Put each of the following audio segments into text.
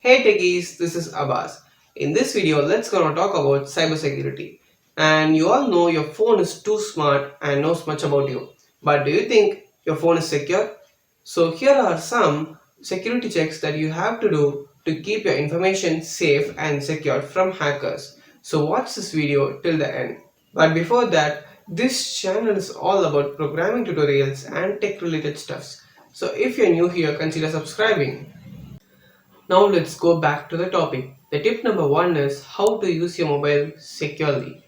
Hey techies, this is Abbas. In this video, let's gonna talk about cybersecurity. And you all know your phone is too smart and knows much about you. But do you think your phone is secure? So here are some security checks that you have to do to keep your information safe and secure from hackers. So watch this video till the end. But before that, this channel is all about programming tutorials and tech related stuffs. So if you're new here, consider subscribing. Now let's go back to the topic. The tip number one is how to use your mobile securely.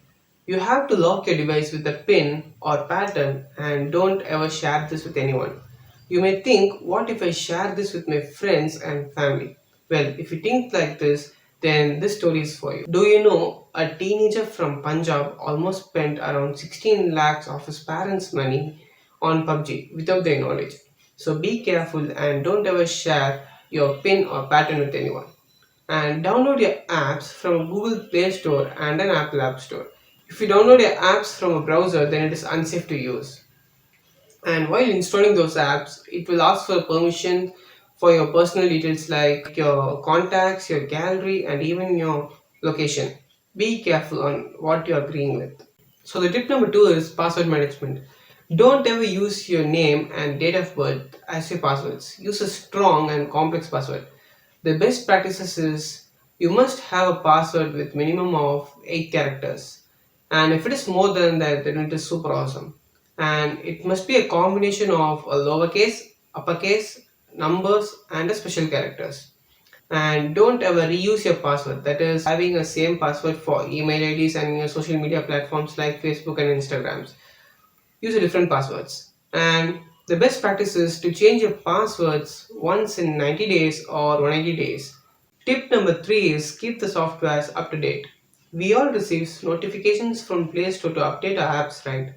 You have to lock your device with a pin or pattern and don't ever share this with anyone. You may think, what if I share this with my friends and family? Well, if you think like this, then this story is for you. Do you know a teenager from Punjab almost spent around 16 lakhs of his parents' money on PUBG without their knowledge? So be careful and don't ever share your pin or pattern with anyone. And download your apps from Google Play Store and an Apple App Store. If you download your apps from a browser, then it is unsafe to use. And while installing those apps, it will ask for permission for your personal details like your contacts, your gallery, and even your location. Be careful on what you're agreeing with. So the tip number two is password management. Don't ever use your name and date of birth as your passwords. Use a strong and complex password. The best practices is you must have a password with minimum of 8 characters. And if it is more than that, then it is super awesome. And it must be a combination of a lowercase, uppercase, numbers, and a special characters. And don't ever reuse your password, that is having a same password for email IDs and your social media platforms like Facebook and Instagrams. Use a different passwords. And the best practice is to change your passwords once in 90 days or 180 days. Tip number 3 is keep the softwares up to date. We all receive notifications from Play Store to update our apps, right?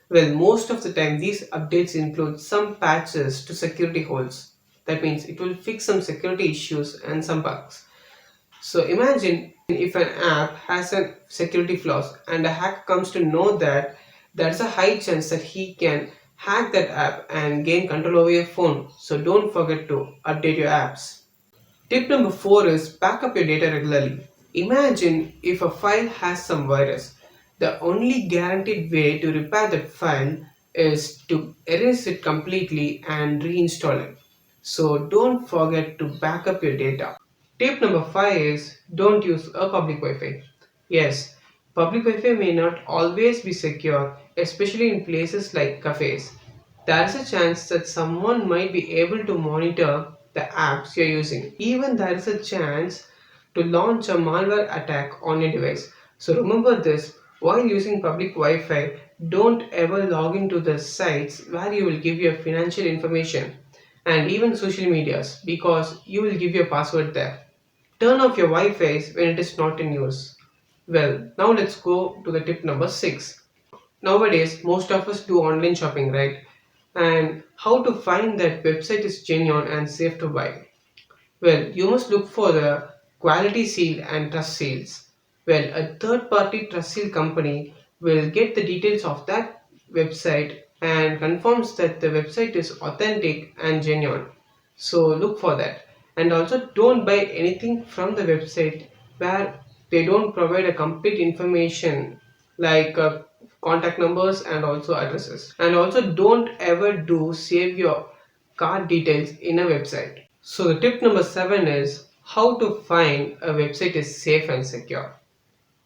Well, most of the time these updates include some patches to security holes. That means it will fix some security issues and some bugs. So imagine if an app has a security flaws and a hacker comes to know that, there's a high chance that he can hack that app and gain control over your phone. So don't forget to update your apps. Tip number 4 is back up your data regularly. Imagine if a file has some virus. The only guaranteed way to repair that file is to erase it completely and reinstall it. So don't forget to back up your data. Tip number 5 is don't use a public Wi-Fi. Yes, public Wi-Fi may not always be secure, especially in places like cafes. There is a chance that someone might be able to monitor the apps you're using. Even there is a chance to launch a malware attack on your device. So remember this, while using public Wi-Fi, don't ever log into the sites where you will give your financial information and even social medias because you will give your password there. Turn off your Wi-Fi when it is not in use. Well, now let's go to the tip number 6. Nowadays, most of us do online shopping, right? And how to find that website is genuine and safe to buy? Well, you must look for the quality seal and trust seals. Well, a third party trust seal company will get the details of that website and confirms that the website is authentic and genuine. So look for that. And also don't buy anything from the website where they don't provide a complete information like contact numbers and also addresses. And also don't ever do save your card details in a website. So the tip number 7 is how to find a website is safe and secure.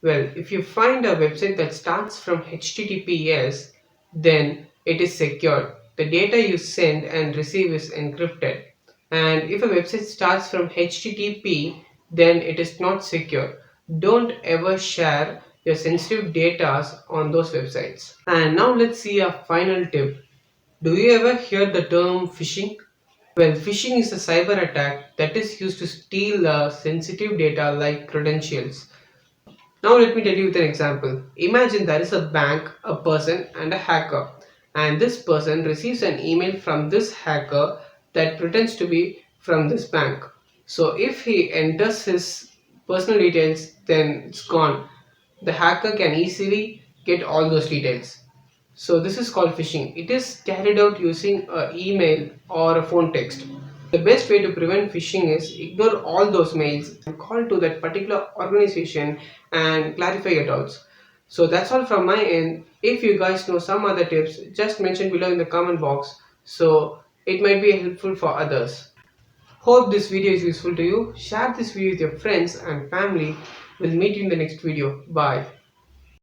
Well, if you find a website that starts from HTTPS, then it is secure. The data you send and receive is encrypted. And if a website starts from HTTP, then it is not secure. Don't ever share your sensitive data on those websites. And now let's see a final tip. Do you ever hear the term phishing? Well, phishing is a cyber attack that is used to steal sensitive data like credentials. Now, let me tell you with an example. Imagine there is a bank, a person, and a hacker, and this person receives an email from this hacker that pretends to be from this bank. So, if he enters his personal details, then it's gone. The hacker can easily get all those details. So, this is called phishing. It is carried out using an email or a phone text. The best way to prevent phishing is ignore all those mails and call to that particular organization and clarify your doubts. So that's all from my end. If you guys know some other tips, just mention below in the comment box so it might be helpful for others. Hope this video is useful to you. Share this video with your friends and family. We'll meet you in the next video. Bye.